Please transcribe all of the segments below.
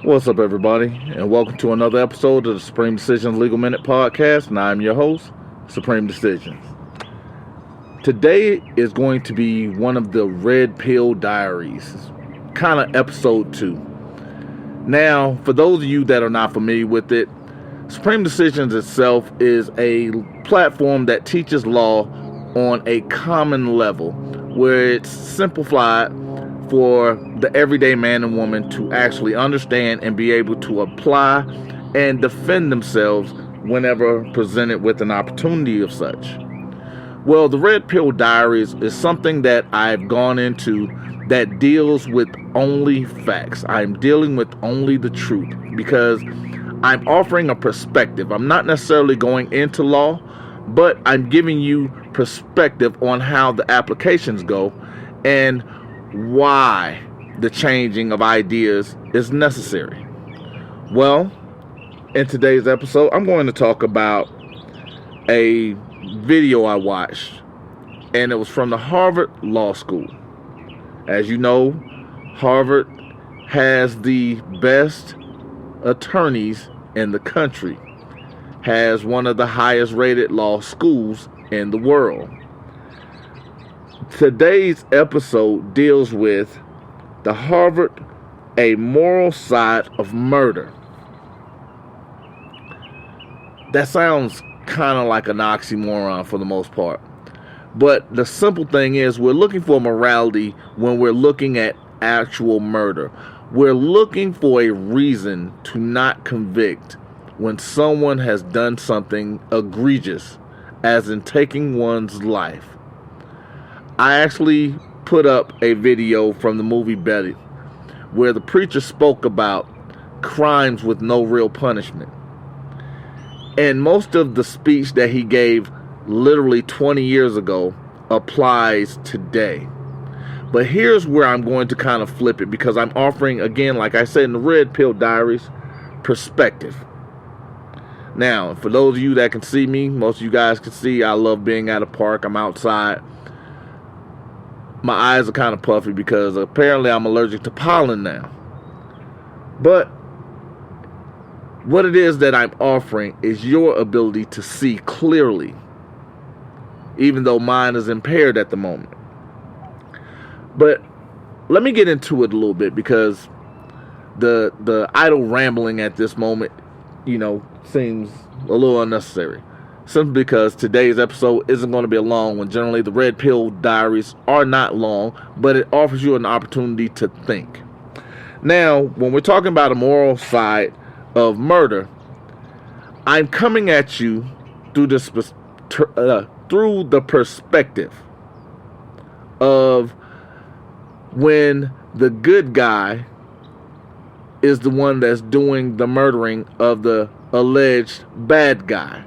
What's up, everybody, and welcome to another episode of the Supreme Decisions Legal Minute Podcast, and I'm your host, Supreme Decisions. Today is going to be one of the Pill Diaries, kind of episode 2. Now, for those of you that are not familiar with it, Supreme Decisions itself is a platform that teaches law on a common level, where it's simplified for the everyday man and woman to actually understand and be able to apply and defend themselves whenever presented with an opportunity of such. Well, the Red Pill Diaries is something that I've gone into that deals with only facts. I'm dealing with only the truth because I'm offering a perspective. I'm not necessarily going into law, but I'm giving you perspective on how the applications go and why the changing of ideas is necessary. Well, in today's episode, I'm going to talk about a video I watched, and it was from the Harvard Law School. As you know, Harvard has the best attorneys in the country, has one of the highest rated law schools in the world. Today's episode deals with the Harvard, a moral side of murder. That sounds kind of like an oxymoron for the most part. But the simple thing is, we're looking for morality when we're looking at actual murder. We're looking for a reason to not convict when someone has done something egregious, as in taking one's life. I actually put up a video from the movie Betty, where the preacher spoke about crimes with no real punishment. And most of the speech that he gave literally 20 years ago applies today. But here's where I'm going to kind of flip it, because I'm offering, again, like I said in the Red Pill Diaries, perspective. Now, for those of you that can see me, most of you guys can see I love being at a park. I'm outside. My eyes are kind of puffy because apparently I'm allergic to pollen now. But what it is that I'm offering is your ability to see clearly, even though mine is impaired at the moment. But let me get into it a little bit, because the idle rambling at this moment, seems a little unnecessary. Simply because today's episode isn't going to be a long one. Generally, the Red Pill Diaries are not long, but it offers you an opportunity to think. Now, when we're talking about a moral side of murder, I'm coming at you through the perspective of when the good guy is the one that's doing the murdering of the alleged bad guy.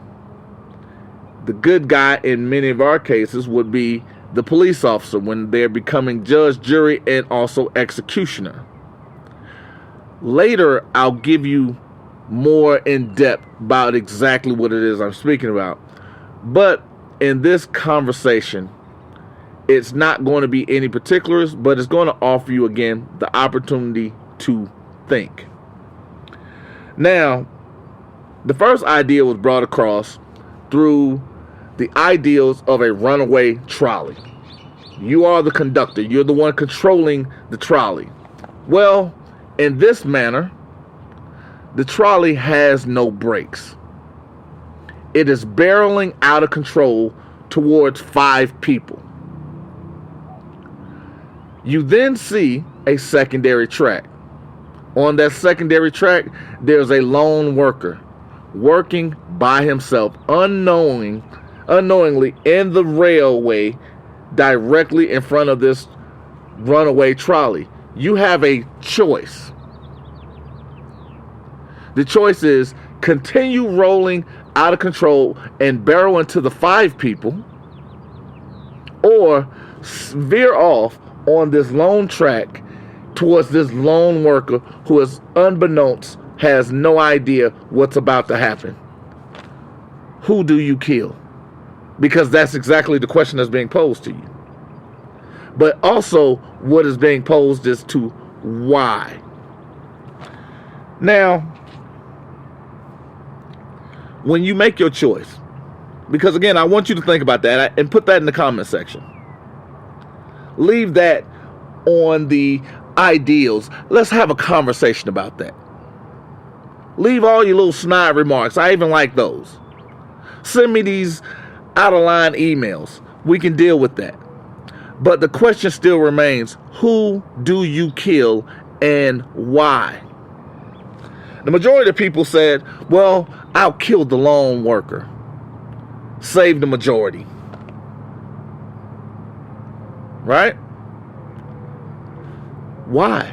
The good guy in many of our cases would be the police officer when they're becoming judge, jury, and also executioner. Later, I'll give you more in depth about exactly what it is I'm speaking about. But in this conversation, it's not going to be any particulars, but it's going to offer you, again, the opportunity to think. Now, the first idea was brought across through the ideals of a runaway trolley. You are the conductor. You're the one controlling the trolley. Well, in this manner, the trolley has no brakes. It is barreling out of control towards 5 people. You then see a secondary track. On that secondary track, there's a lone worker working by himself, unknowingly in the railway directly in front of this runaway trolley. You have a choice. The choice is continue rolling out of control and barrel into the 5 people, or veer off on this lone track towards this lone worker who is unbeknownst, has no idea what's about to happen. Who do you kill? Because that's exactly the question that's being posed to you. But also, what is being posed is to why. Now, when you make your choice, because again, I want you to think about that and put that in the comment section. Leave that on the ideals. Let's have a conversation about that. Leave all your little snide remarks. I even like those. Send me these out of line emails. We can deal with that. But the question still remains, who do you kill and why? The majority of people said, well, I'll kill the lone worker. Save the majority. Right? Why?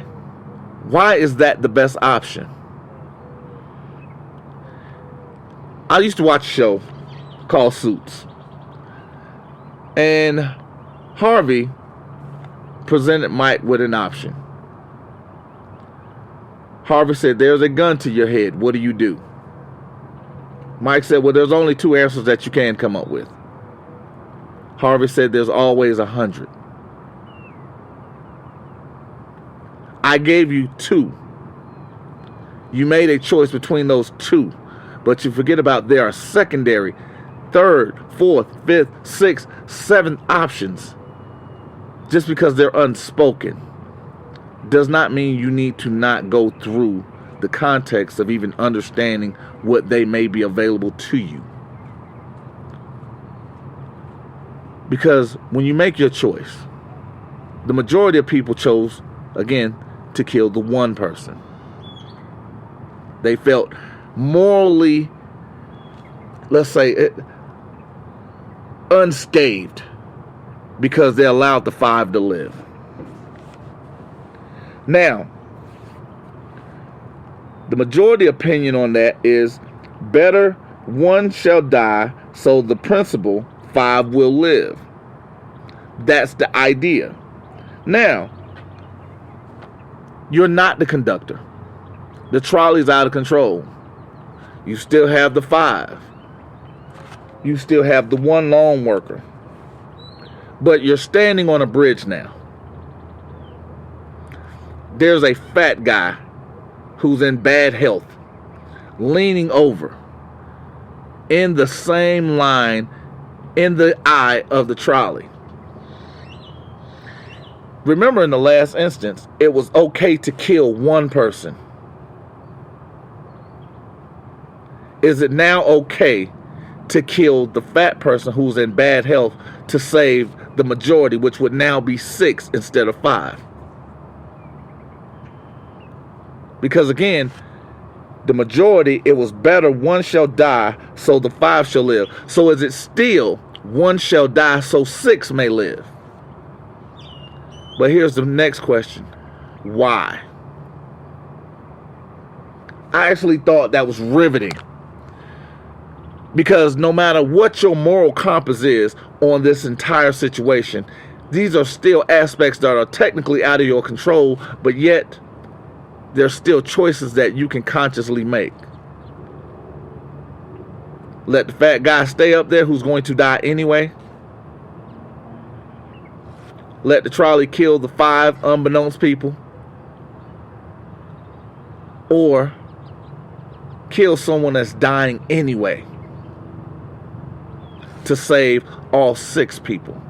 Why is that the best option? I used to watch a show called Suits. And Harvey presented Mike with an option. Harvey said, there's a gun to your head. What do you do? Mike said, well, there's only 2 answers that you can come up with. Harvey said, there's always 100. I gave you 2. You made a choice between those 2, but you forget about there are secondary, 3rd, 4th, 5th, 6th, 7th options. Just because they're unspoken does not mean you need to not go through the context of even understanding what they may be available to you. Because when you make your choice, the majority of people chose, again, to kill the one person. They felt morally, let's say, unscathed because they allowed the 5 to live. Now, the majority opinion on that is better 1 shall die, so the principle 5 will live. That's the idea. Now, you're not the conductor. The trolley's out of control. You still have the 5. You still have the 1 lone worker. But you're standing on a bridge now. There's a fat guy who's in bad health, leaning over in the same line in the eye of the trolley. Remember, in the last instance, it was okay to kill 1 person. Is it now okay to kill the fat person who's in bad health to save the majority, which would now be 6 instead of 5? Because again, the majority, it was better 1 shall die, so the 5 shall live. So is it still 1 shall die, so 6 may live? But here's the next question. Why? I actually thought that was riveting. Because no matter what your moral compass is on this entire situation, these are still aspects that are technically out of your control, but yet there's still choices that you can consciously make. Let the fat guy stay up there who's going to die anyway. Let the trolley kill the 5 unbeknownst people. Or kill someone that's dying anyway to save all 6 people.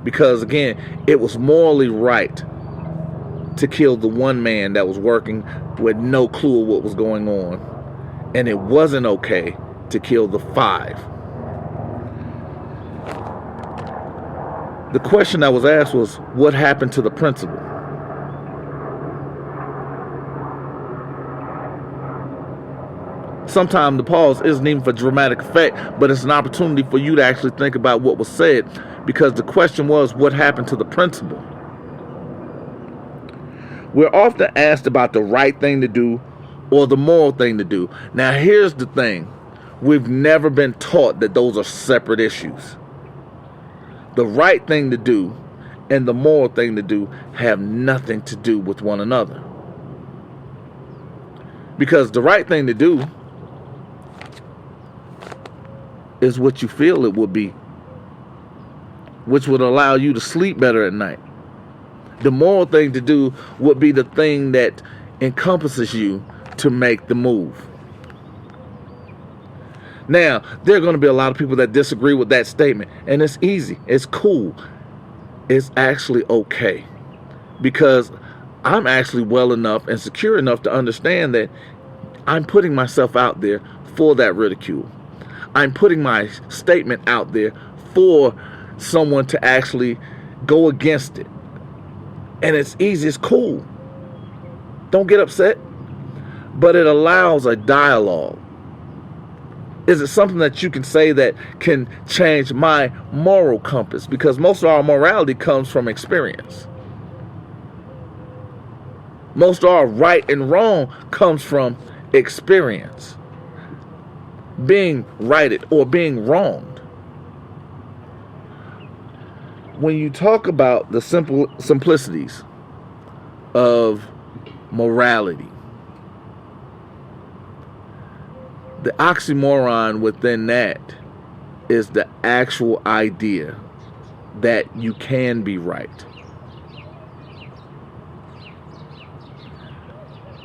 Because again, it was morally right to kill the 1 man that was working with no clue of what was going on. And it wasn't okay to kill the 5. The question I was asked was, what happened to the principle? Sometimes the pause isn't even for dramatic effect, but it's an opportunity for you to actually think about what was said, because the question was, what happened to the principle? We're often asked about the right thing to do or the moral thing to do. Now, here's the thing. We've never been taught that those are separate issues. The right thing to do and the moral thing to do have nothing to do with one another. Because the right thing to do is what you feel it would be, which would allow you to sleep better at night. The moral thing to do would be the thing that encompasses you to make the move. Now, there are going to be a lot of people that disagree with that statement, and it's easy. It's cool. It's actually okay, because I'm actually well enough and secure enough to understand that I'm putting myself out there for that ridicule. I'm putting my statement out there for someone to actually go against it. And it's easy, it's cool. Don't get upset. But it allows a dialogue. Is it something that you can say that can change my moral compass? Because most of our morality comes from experience. Most of our right and wrong comes from experience. Being righted or being wronged. When you talk about the simplicities of morality, the oxymoron within that is the actual idea that you can be right.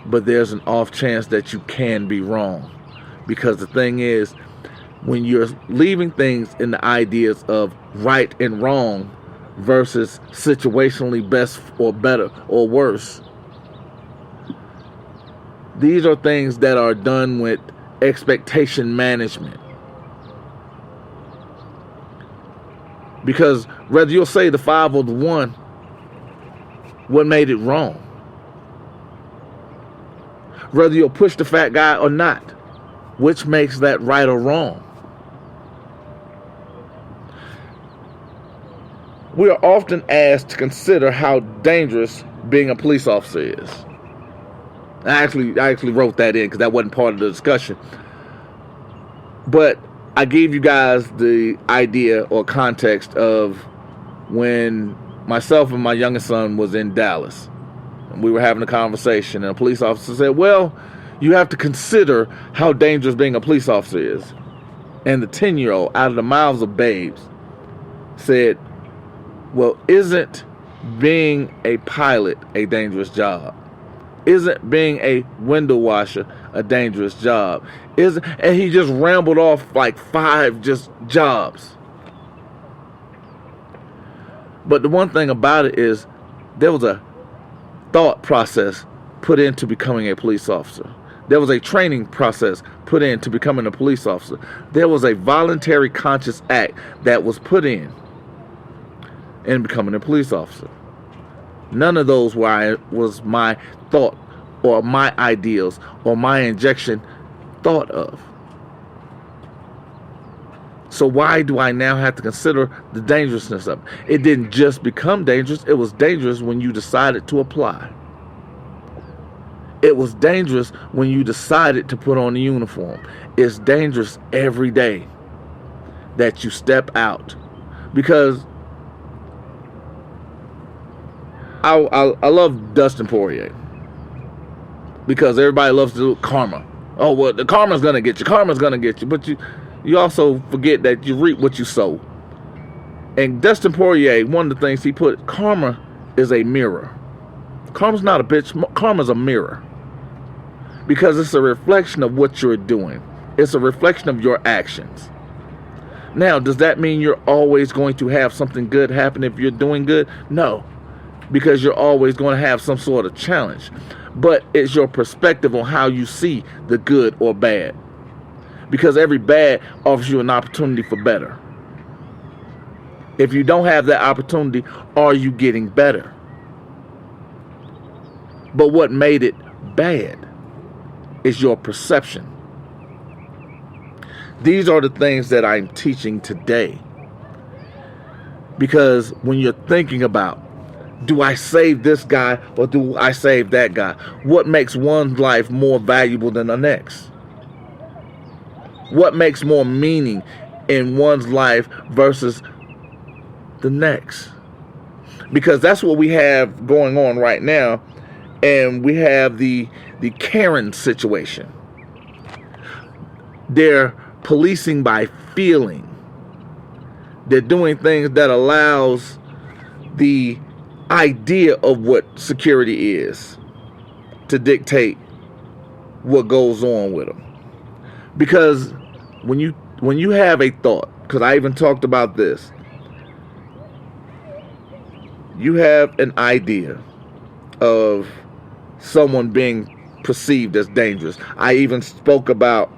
But there's an off chance that you can be wrong. Because the thing is, when you're leaving things in the ideas of right and wrong versus situationally best or better or worse, these are things that are done with expectation management. Because whether you'll say the 5 or the 1, what made it wrong? Whether you'll push the fat guy or not, which makes that right or wrong? We are often asked to consider how dangerous being a police officer is. I actually wrote that in because that wasn't part of the discussion. But I gave you guys the idea or context of when myself and my youngest son was in Dallas. And we were having a conversation, and a police officer said, well, you have to consider how dangerous being a police officer is. And the 10-year-old, out of the mouths of babes, said, well, isn't being a pilot a dangerous job? Isn't being a window washer a dangerous job? And he just rambled off like 5 just jobs. But the one thing about it is there was a thought process put into becoming a police officer. There was a training process put into becoming a police officer. There was a voluntary conscious act that was put in becoming a police officer. None of those was my thought or my ideals or my injection thought of. So why do I now have to consider the dangerousness of it? It didn't just become dangerous. It was dangerous when you decided to apply. It was dangerous when you decided to put on the uniform. It's dangerous every day that you step out. Because I love Dustin Poirier. Because everybody loves to do karma. Oh, well, the karma's going to get you. Karma's going to get you. But you also forget that you reap what you sow. And Dustin Poirier, one of the things he put, karma is a mirror. Karma's not a bitch. Karma's a mirror. Because it's a reflection of what you're doing. It's a reflection of your actions. Now, does that mean you're always going to have something good happen if you're doing good? No. Because you're always going to have some sort of challenge. But it's your perspective on how you see the good or bad. Because every bad offers you an opportunity for better. If you don't have that opportunity, are you getting better? But what made it bad is your perception. These are the things that I'm teaching today. Because when you're thinking about, do I save this guy or do I save that guy? What makes one's life more valuable than the next? What makes more meaning in one's life versus the next? Because that's what we have going on right now. And we have the Karen situation. They're policing by feeling. They're doing things that allows the idea of what security is to dictate what goes on with them. Because when you have a thought, because I even talked about this, you have an idea of someone being perceived as dangerous. I even spoke about,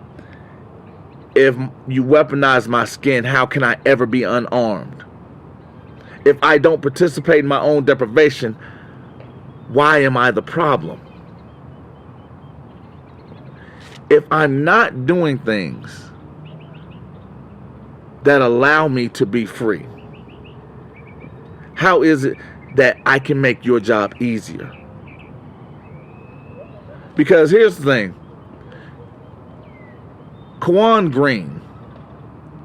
if you weaponize my skin, how can I ever be unarmed? If I don't participate in my own deprivation, why am I the problem? If I'm not doing things that allow me to be free, how is it that I can make your job easier? Because here's the thing. Kwan Green,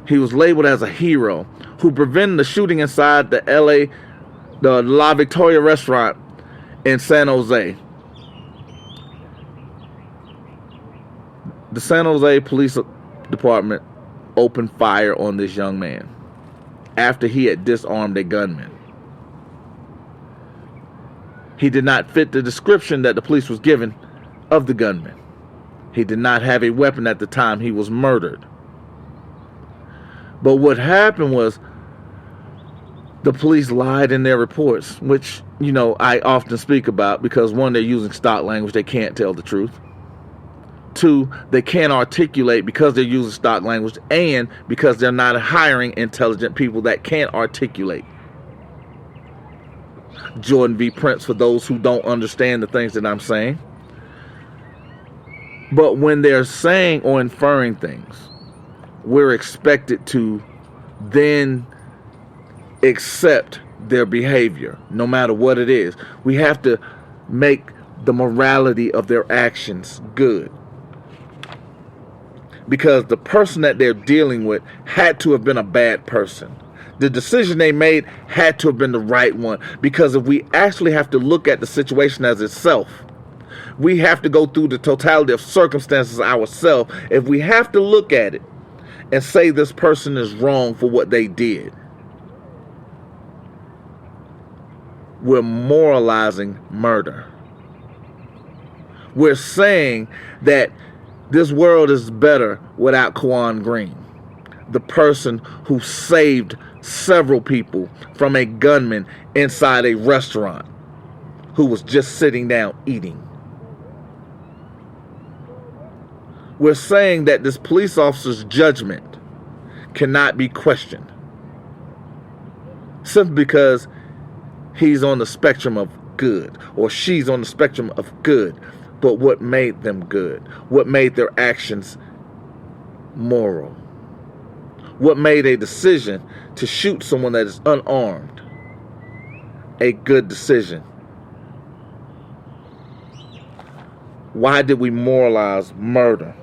he was labeled as a hero who prevented the shooting inside the La Victoria restaurant in San Jose. The San Jose Police Department opened fire on this young man after he had disarmed a gunman. He did not fit the description that the police was given of the gunman. He did not have a weapon at the time he was murdered. But what happened was the police lied in their reports, which, I often speak about because, one, they're using stock language. They can't tell the truth. Two, they can't articulate because they're using stock language, and because they're not hiring intelligent people that can't articulate. Jordan V. Prince, for those who don't understand the things that I'm saying. But when they're saying or inferring things, we're expected to then accept their behavior, no matter what it is. We have to make the morality of their actions good. Because the person that they're dealing with had to have been a bad person. The decision they made had to have been the right one. Because if we actually have to look at the situation as itself, we have to go through the totality of circumstances ourselves. If we have to look at it and say this person is wrong for what they did, we're moralizing murder. We're saying that this world is better without Kwan Green, the person who saved several people from a gunman inside a restaurant who was just sitting down eating. We're saying that this police officer's judgment cannot be questioned simply because he's on the spectrum of good, or she's on the spectrum of good. But what made them good? What made their actions moral? What made a decision to shoot someone that is unarmed a good decision? Why did we moralize murder?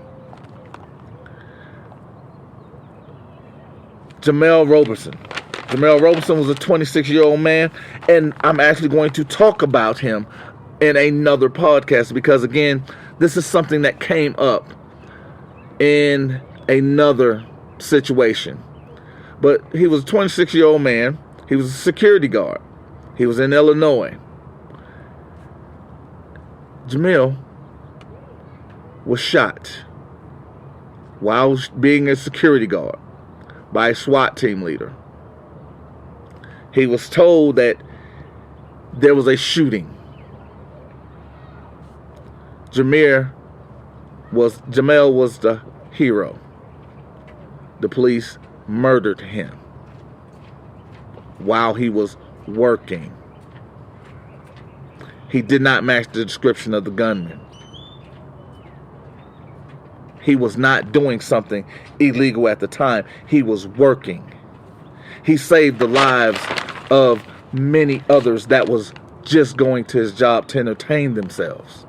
Jamel Roberson. Jamel Roberson was a 26-year-old man, and I'm actually going to talk about him in another podcast because, again, this is something that came up in another situation. But he was a 26-year-old man. He was a security guard. He was in Illinois. Jamel was shot while being a security guard by a SWAT team leader. He was told that there was a shooting. Jamel was the hero. The police murdered him while he was working. He did not match the description of the gunman. He was not doing something illegal at the time. He was working. He saved the lives of many others that was just going to his job to entertain themselves.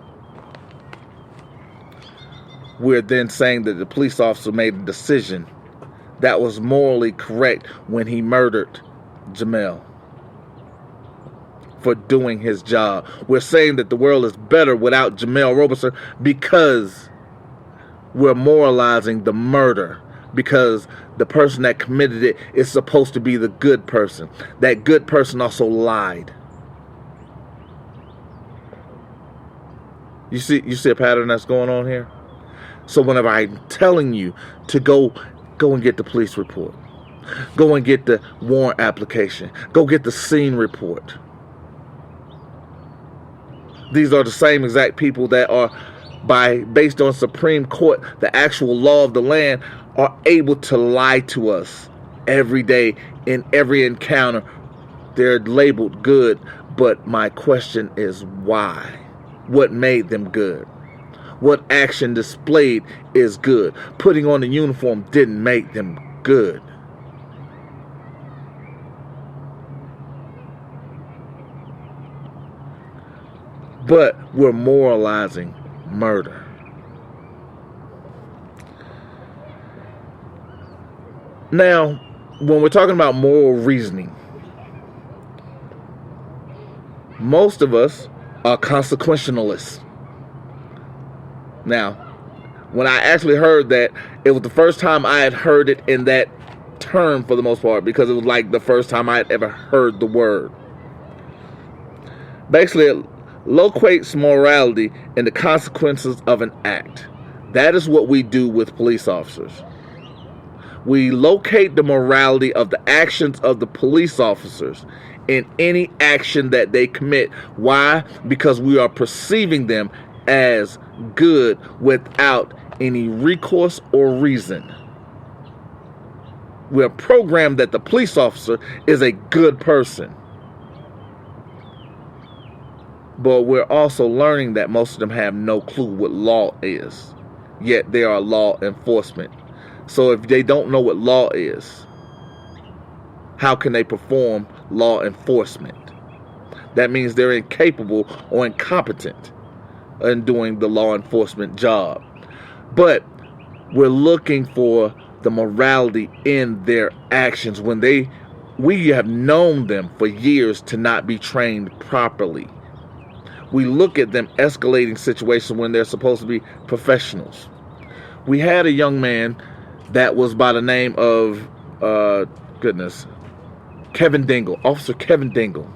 We're then saying that the police officer made a decision that was morally correct when he murdered Jamel for doing his job. We're saying that the world is better without Jamel Roberson because we're moralizing the murder, because the person that committed it is supposed to be the good person. That good person also lied. You see a pattern that's going on here? So whenever I'm telling you to go and get the police report, go and get the warrant application, go get the scene report, these are the same exact people that are, based on Supreme Court, the actual law of the land, are able to lie to us every day in every encounter. They're labeled good, but my question is why? What made them good? What action displayed is good? Putting on the uniform didn't make them good. But we're moralizing murder. Now, when we're talking about moral reasoning, most of us are consequentialists. Now, when I actually heard that, it was the first time I had heard it in that term for the most part, because it was like the first time I had ever heard the word. Basically, it locates morality in the consequences of an act. That is what we do with police officers. We locate the morality of the actions of the police officers in any action that they commit. Why? Because we are perceiving them as good without any recourse or reason. We are programmed that the police officer is a good person. But we're also learning that most of them have no clue what law is. Yet they are law enforcement. So if they don't know what law is, how can they perform law enforcement? That means they're incapable or incompetent in doing the law enforcement job. But we're looking for the morality in their actions when we have known them for years to not be trained properly. We look at them escalating situations when they're supposed to be professionals. We had a young man that was by the name of, Kevin Dingle, Officer Kevin Dingle.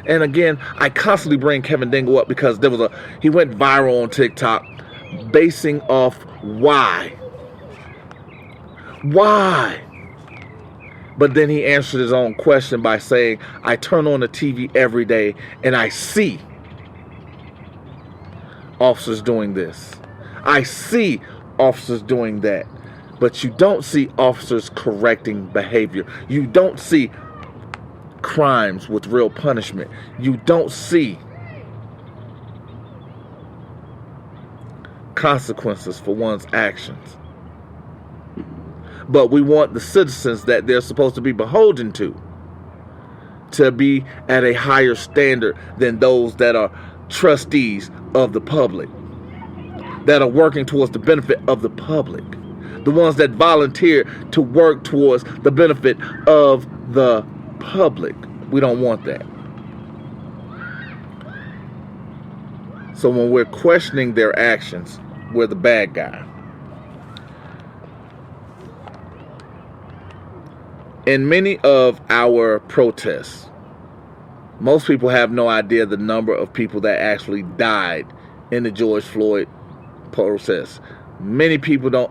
And again, I constantly bring Kevin Dingle up because he went viral on TikTok basing off why. Why? But then he answered his own question by saying, I turn on the TV every day and I see officers doing this. I see officers doing that. But you don't see officers correcting behavior. You don't see crimes with real punishment. You don't see consequences for one's actions. But we want the citizens that they're supposed to be beholden to be at a higher standard than those that are trustees of the public, that are working towards the benefit of the public, the ones that volunteer to work towards the benefit of the public. We don't want that. So when we're questioning their actions, we're the bad guy. In many of our protests, most people have no idea the number of people that actually died in the George Floyd protest. Many people don't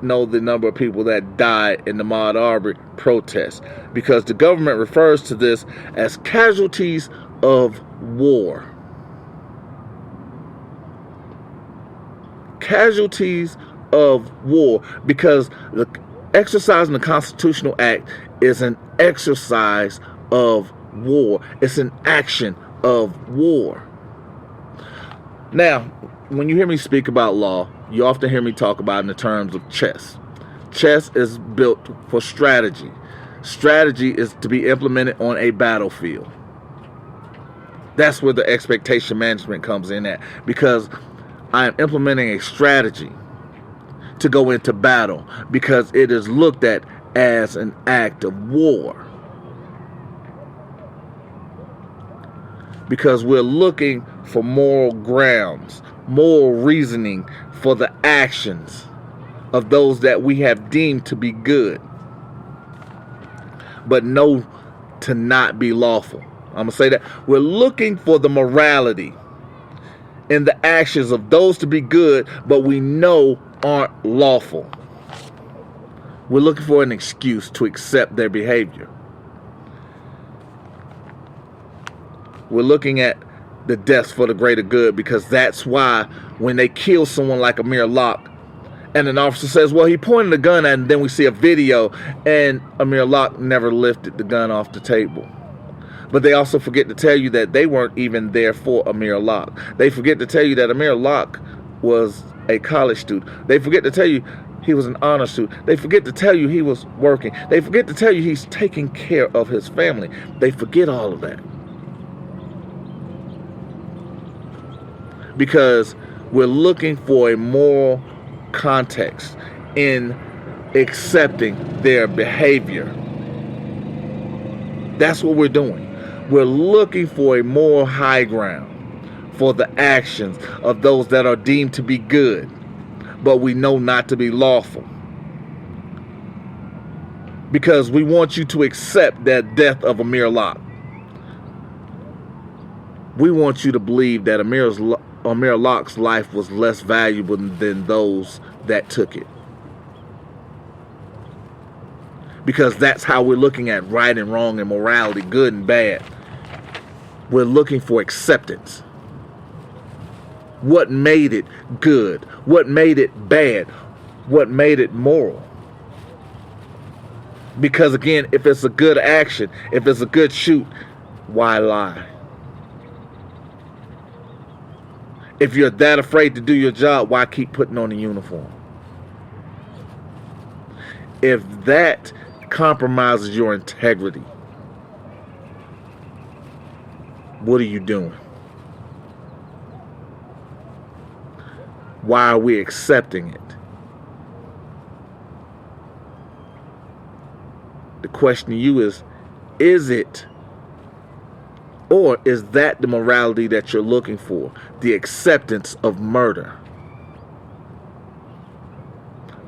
know the number of people that died in the Ahmaud Arbery protest because the government refers to this as casualties of war. Casualties of war, because the exercising the Constitutional Act is an exercise of war. It's an action of war. Now, when you hear me speak about law, you often hear me talk about it in the terms of chess. Chess is built for strategy. Strategy is to be implemented on a battlefield. That's where the expectation management comes in at, because I am implementing a strategy to go into battle because it is looked at as an act of war. Because we're looking for moral grounds, moral reasoning for the actions of those that we have deemed to be good, but know to not be lawful. I'm going to say that. We're looking for the morality in the actions of those to be good, but we know aren't lawful. We're looking for an excuse to accept their behavior. We're looking at the deaths for the greater good, because that's why when they kill someone like Amir Locke, and an officer says, well, he pointed a gun at him, and then we see a video, and Amir Locke never lifted the gun off the table. But they also forget to tell you that they weren't even there for Amir Locke. They forget to tell you that Amir Locke was a college student. They forget to tell you he was an honor student. They forget to tell you he was working. They forget to tell you he's taking care of his family. They forget all of that. Because we're looking for a moral context in accepting their behavior. That's what we're doing. We're looking for a moral high ground for the actions of those that are deemed to be good, but we know not to be lawful. Because we want you to accept that death of Amir Locke. We want you to believe that Amir Locke's life was less valuable than those that took it. Because that's how we're looking at right and wrong and morality, good and bad. We're looking for acceptance. What made it good? What made it bad? What made it moral? Because again, if it's a good action, if it's a good shoot, why lie? If you're that afraid to do your job, why keep putting on a uniform? If that compromises your integrity, what are you doing? Why are we accepting it? The question to you is it? Or is that the morality that you're looking for? The acceptance of murder.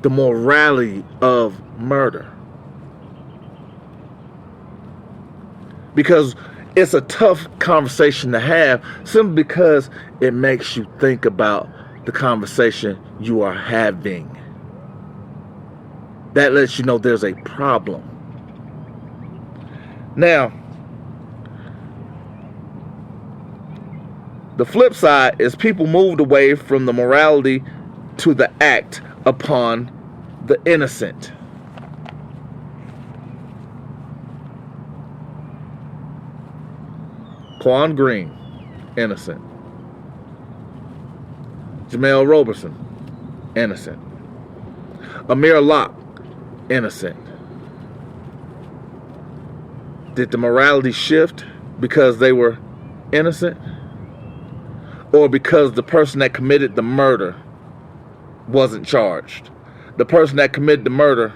The morality of murder. Because it's a tough conversation to have, simply because it makes you think about the conversation you are having. That lets you know there's a problem. Now, the flip side is people moved away from the morality to the act upon the innocent. Quan Green, innocent. Jamel Roberson, innocent. Amir Locke, innocent. Did the morality shift because they were innocent? Or because the person that committed the murder wasn't charged? The person that committed the murder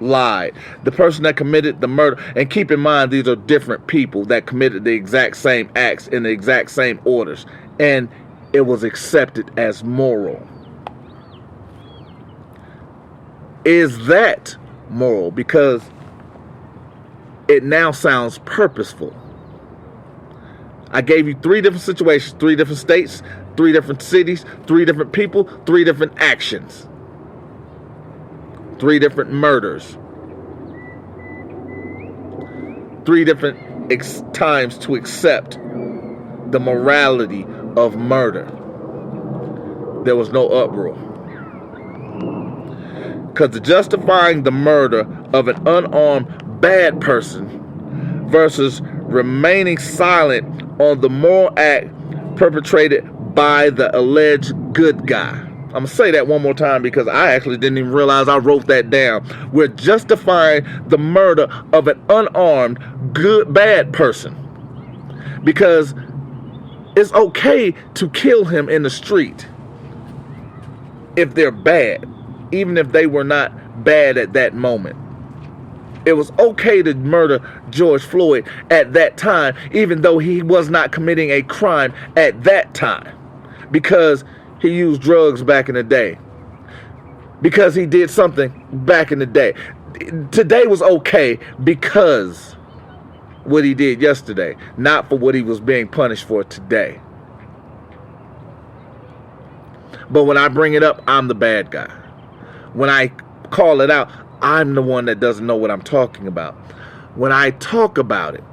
lied. The person that committed the murder, and keep in mind these are different people that committed the exact same acts in the exact same orders, and it was accepted as moral. Is that moral? Because it now sounds purposeful. I gave you 3 different situations, 3 different states, 3 different cities, 3 different people, 3 different actions, 3 different murders, 3 different times to accept the morality of murder. There was no uproar. Because the justifying the murder of an unarmed bad person versus remaining silent on the moral act perpetrated by the alleged good guy. I'm going to say that one more time because I actually didn't even realize I wrote that down. We're justifying the murder of an unarmed bad person because it's okay to kill him in the street if they're bad, even if they were not bad at that moment. It was okay to murder George Floyd at that time, even though he was not committing a crime at that time, because he used drugs back in the day, because he did something back in the day. Today was okay because what he did yesterday, not for what he was being punished for today. But when I bring it up, I'm the bad guy. When I call it out, I'm the one that doesn't know what I'm talking about. When I talk about it,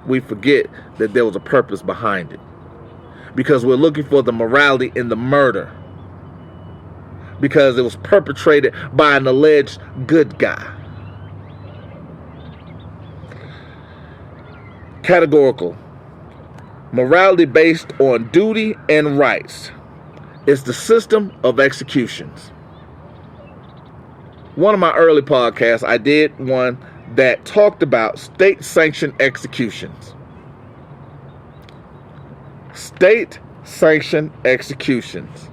we forget that there was a purpose behind it. Because we're looking for the morality in the murder. Because it was perpetrated by an alleged good guy. Categorical. Morality based on duty and rights. It's the system of executions. One of my early podcasts, I did one that talked about state-sanctioned executions. State-sanctioned executions.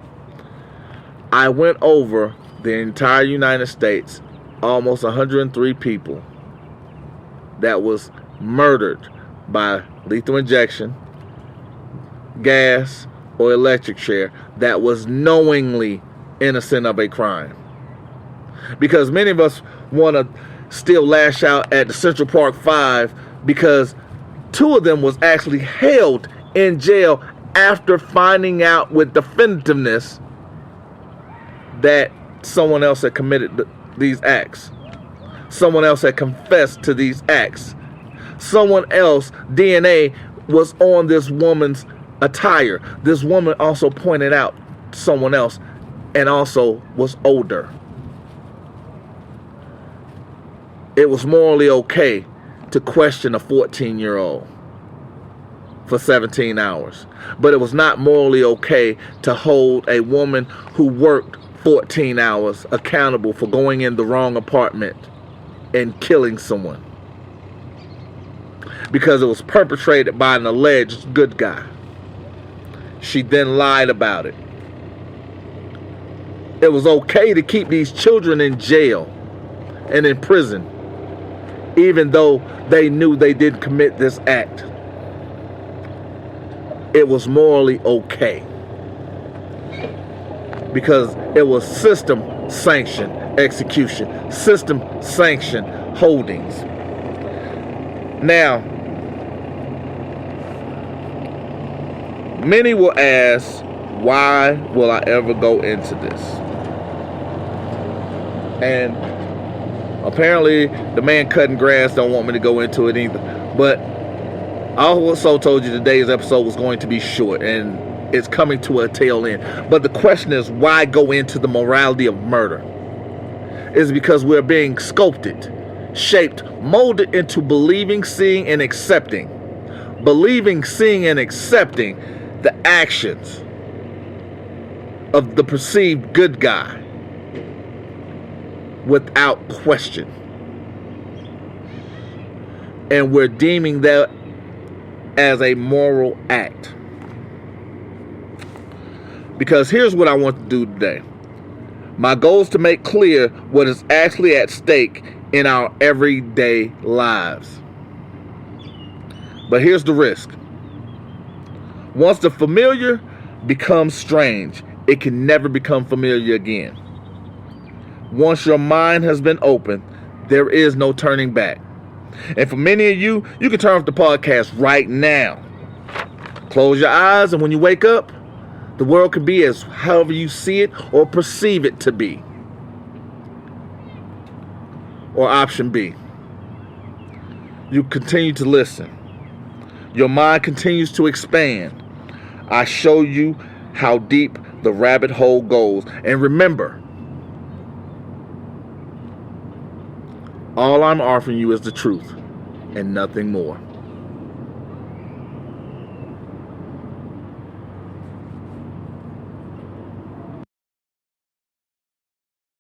I went over the entire United States, almost 103 people that was murdered by lethal injection, gas, or electric chair that was knowingly innocent of a crime. Because many of us want to still lash out at the Central Park 5 because 2 of them was actually held in jail after finding out with definitiveness that someone else had committed these acts. Someone else had confessed to these acts. Someone else, DNA was on this woman's attire. This woman also pointed out someone else and also was older. It was morally okay to question a 14-year-old for 17 hours. But it was not morally okay to hold a woman who worked 14 hours accountable for going in the wrong apartment and killing someone. Because it was perpetrated by an alleged good guy. She then lied about it. It was okay to keep these children in jail and in prison, even though they knew they didn't commit this act. It was morally okay. Because it was system-sanctioned execution, system-sanctioned holdings. Now, many will ask, why will I ever go into this? And apparently the man cutting grass don't want me to go into it either. But I also told you today's episode was going to be short, and it's coming to a tail end. But the question is, why go into the morality of murder? It's because we're being sculpted, shaped, molded into believing, seeing, and accepting. Believing, seeing, and accepting the actions of the perceived good guy without question. And we're deeming that as a moral act. Because here's what I want to do today. My goal is to make clear what is actually at stake in our everyday lives. But here's the risk. Once the familiar becomes strange, it can never become familiar again. Once your mind has been opened, there is no turning back. And for many of you, you can turn off the podcast right now. Close your eyes, and when you wake up, the world can be as however you see it or perceive it to be. Or option B, you continue to listen. Your mind continues to expand. I show you how deep the rabbit hole goes. And remember, all I'm offering you is the truth and nothing more.